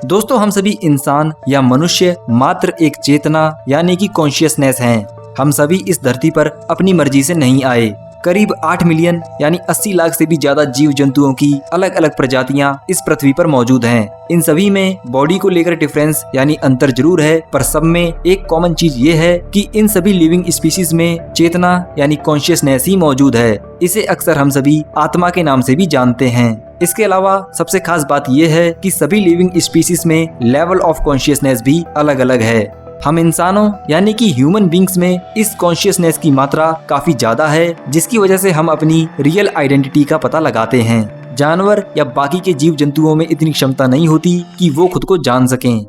दोस्तों हम सभी इंसान या मनुष्य मात्र एक चेतना यानी कि कॉन्शियसनेस हैं। हम सभी इस धरती पर अपनी मर्जी से नहीं आए। करीब 8 मिलियन यानी 80 लाख से भी ज्यादा जीव जंतुओं की अलग अलग प्रजातियां इस पृथ्वी पर मौजूद हैं। इन सभी में बॉडी को लेकर डिफरेंस यानी अंतर जरूर है, पर सब में एक कॉमन चीज ये है कि इन सभी लिविंग स्पीशीज में चेतना यानी कॉन्शियसनेस ही मौजूद है। इसे अक्सर हम सभी आत्मा के नाम से भी जानते हैं। इसके अलावा सबसे खास बात यह है कि सभी लिविंग स्पीशीज में लेवल ऑफ कॉन्शियसनेस भी अलग अलग है। हम इंसानों यानी कि ह्यूमन बींग्स में इस कॉन्शियसनेस की मात्रा काफी ज्यादा है, जिसकी वजह से हम अपनी रियल आइडेंटिटी का पता लगाते हैं। जानवर या बाकी के जीव जंतुओं में इतनी क्षमता नहीं होती कि वो खुद को जान सकें।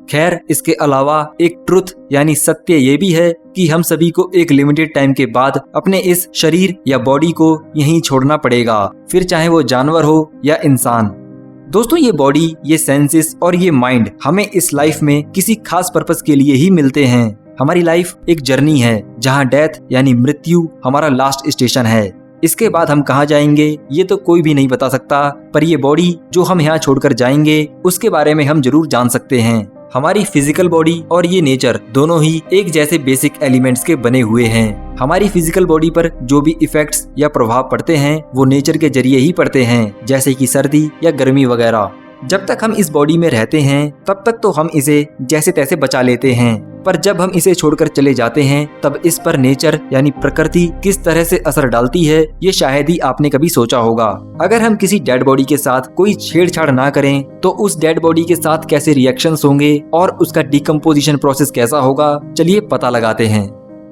खैर, इसके अलावा एक ट्रुथ यानी सत्य ये भी है कि हम सभी को एक लिमिटेड टाइम के बाद अपने इस शरीर या बॉडी को यहीं छोड़ना पड़ेगा, फिर चाहे वो जानवर हो या इंसान। दोस्तों ये बॉडी, ये सेंसेस और ये माइंड हमें इस लाइफ में किसी खास पर्पस के लिए ही मिलते हैं। हमारी लाइफ एक जर्नी है जहाँ डेथ यानी मृत्यु हमारा लास्ट स्टेशन है। इसके बाद हम कहाँ जाएंगे ये तो कोई भी नहीं बता सकता, पर ये बॉडी जो हम यहाँ छोड़कर जाएंगे उसके बारे में हम जरूर जान सकते हैं। हमारी फिजिकल बॉडी और ये नेचर दोनों ही एक जैसे बेसिक एलिमेंट्स के बने हुए हैं। हमारी फिजिकल बॉडी पर जो भी इफेक्ट्स या प्रभाव पड़ते हैं वो नेचर के जरिए ही पड़ते हैं, जैसे कि सर्दी या गर्मी वगैरह। जब तक हम इस बॉडी में रहते हैं तब तक तो हम इसे जैसे तैसे बचा लेते हैं, पर जब हम इसे छोड़कर चले जाते हैं तब इस पर नेचर यानी प्रकृति किस तरह से असर डालती है ये शायद ही आपने कभी सोचा होगा। अगर हम किसी डेड बॉडी के साथ कोई छेड़छाड़ ना करें तो उस डेड बॉडी के साथ कैसे रिएक्शंस होंगे और उसका डिकम्पोजिशन प्रोसेस कैसा होगा, चलिए पता लगाते हैं।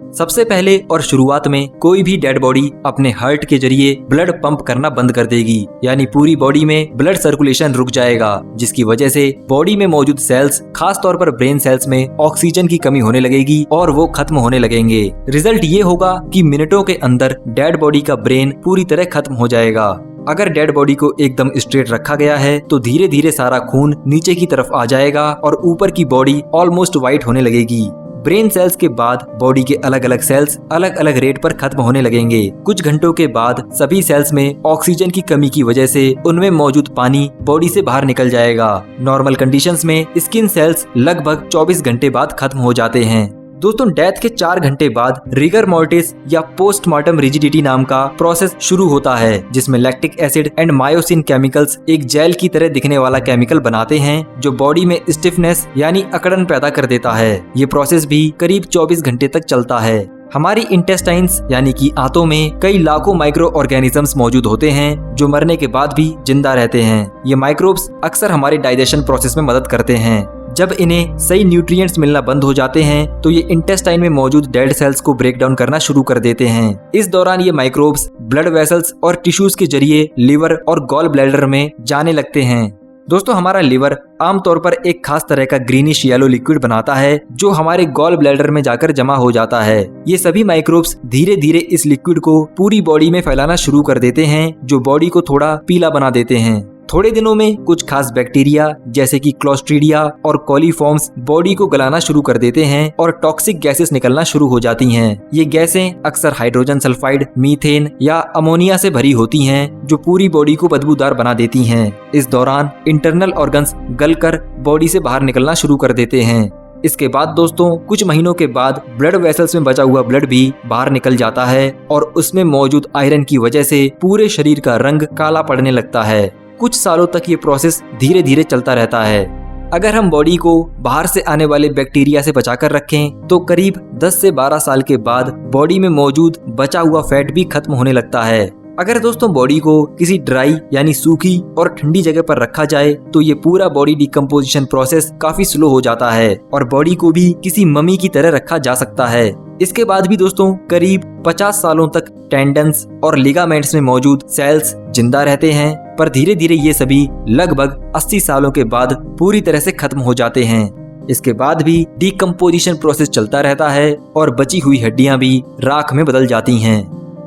सबसे पहले और शुरुआत में कोई भी डेड बॉडी अपने हार्ट के जरिए ब्लड पंप करना बंद कर देगी, यानी पूरी बॉडी में ब्लड सर्कुलेशन रुक जाएगा, जिसकी वजह से बॉडी में मौजूद सेल्स, खास तौर पर ब्रेन सेल्स में ऑक्सीजन की कमी होने लगेगी और वो खत्म होने लगेंगे। रिजल्ट ये होगा कि मिनटों के अंदर डेड बॉडी का ब्रेन पूरी तरह खत्म हो जाएगा। अगर डेड बॉडी को एकदम स्ट्रेट रखा गया है तो धीरे धीरे सारा खून नीचे की तरफ आ जाएगा और ऊपर की बॉडी ऑलमोस्ट व्हाइट होने लगेगी। ब्रेन सेल्स के बाद बॉडी के अलग अलग सेल्स अलग अलग रेट पर खत्म होने लगेंगे। कुछ घंटों के बाद सभी सेल्स में ऑक्सीजन की कमी की वजह से उनमें मौजूद पानी बॉडी से बाहर निकल जाएगा। नॉर्मल कंडीशंस में स्किन सेल्स लगभग 24 घंटे बाद खत्म हो जाते हैं। दोस्तों डेथ के 4 घंटे बाद रिगर मोर्टिस या पोस्टमार्टम रिजिडिटी नाम का प्रोसेस शुरू होता है, जिसमें lactic acid and myosin chemicals एक जेल की तरह दिखने वाला केमिकल बनाते हैं जो बॉडी में स्टिफनेस यानी अकड़न पैदा कर देता है। ये प्रोसेस भी करीब 24 घंटे तक चलता है। हमारी इंटेस्टाइन्स यानी कि आंतों में कई लाखों माइक्रो ऑर्गेनिजम्स मौजूद होते हैं जो मरने के बाद भी जिंदा रहते हैं। ये माइक्रोब्स अक्सर हमारे डाइजेशन प्रोसेस में मदद करते हैं। जब इन्हें सही न्यूट्रिएंट्स मिलना बंद हो जाते हैं तो ये इंटेस्टाइन में मौजूद डेड सेल्स को ब्रेक डाउन करना शुरू कर देते हैं। इस दौरान ये माइक्रोब्स ब्लड वेसल्स और टिश्यूज के जरिए लिवर और गॉल ब्लैडर में जाने लगते हैं। दोस्तों हमारा लिवर आमतौर पर एक खास तरह का ग्रीनिश येलो लिक्विड बनाता है जो हमारे गॉल ब्लैडर में जाकर जमा हो जाता है। ये सभी माइक्रोब्स धीरे धीरे इस लिक्विड को पूरी बॉडी में फैलाना शुरू कर देते हैं जो बॉडी को थोड़ा पीला बना देते हैं। थोड़े दिनों में कुछ खास बैक्टीरिया जैसे कि क्लोस्ट्रीडिया और कॉलीफॉर्म्स बॉडी को गलाना शुरू कर देते हैं और टॉक्सिक गैसेस निकलना शुरू हो जाती हैं। ये गैसें अक्सर हाइड्रोजन सल्फाइड, मीथेन या अमोनिया से भरी होती हैं जो पूरी बॉडी को बदबूदार बना देती हैं। इस दौरान इंटरनल ऑर्गन्स गलकर बॉडी से बाहर निकलना शुरू कर देते हैं। इसके बाद दोस्तों कुछ महीनों के बाद ब्लड वेसल्स में बचा हुआ ब्लड भी बाहर निकल जाता है और उसमें मौजूद आयरन की वजह से पूरे शरीर का रंग काला पड़ने लगता है। कुछ सालों तक ये प्रोसेस धीरे धीरे चलता रहता है। अगर हम बॉडी को बाहर से आने वाले बैक्टीरिया से बचाकर रखें तो करीब 10 से 12 साल के बाद बॉडी में मौजूद बचा हुआ फैट भी खत्म होने लगता है। अगर दोस्तों बॉडी को किसी ड्राई यानी सूखी और ठंडी जगह पर रखा जाए तो ये पूरा बॉडी डिकम्पोजिशन प्रोसेस काफी स्लो हो जाता है और बॉडी को भी किसी मम्मी की तरह रखा जा सकता है। इसके बाद भी दोस्तों करीब 50 सालों तक टेंडन्स और लिगामेंट्स में मौजूद सेल्स जिंदा रहते हैं, पर धीरे धीरे ये सभी लगभग 80 सालों के बाद पूरी तरह से खत्म हो जाते हैं। इसके बाद भी डिकम्पोजिशन प्रोसेस चलता रहता है और बची हुई हड्डियां भी राख में बदल जाती हैं।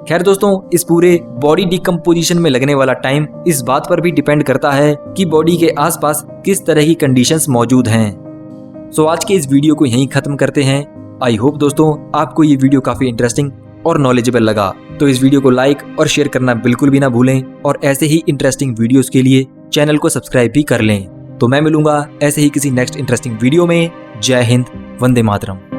खैर दोस्तों इस पूरे बॉडी डिकम्पोजिशन में लगने वाला टाइम इस बात पर भी डिपेंड करता है कि बॉडी के आसपास किस तरह की कंडीशंस मौजूद हैं। सो आज के इस वीडियो को यहीं खत्म करते हैं। आई होप दोस्तों आपको ये वीडियो काफी इंटरेस्टिंग और नॉलेजेबल लगा, तो इस वीडियो को लाइक और शेयर करना बिल्कुल भी ना भूलें और ऐसे ही इंटरेस्टिंग वीडियोस के लिए चैनल को सब्सक्राइब भी कर लें। तो मैं मिलूंगा ऐसे ही किसी नेक्स्ट इंटरेस्टिंग वीडियो में। जय हिंद, वंदे मातरम।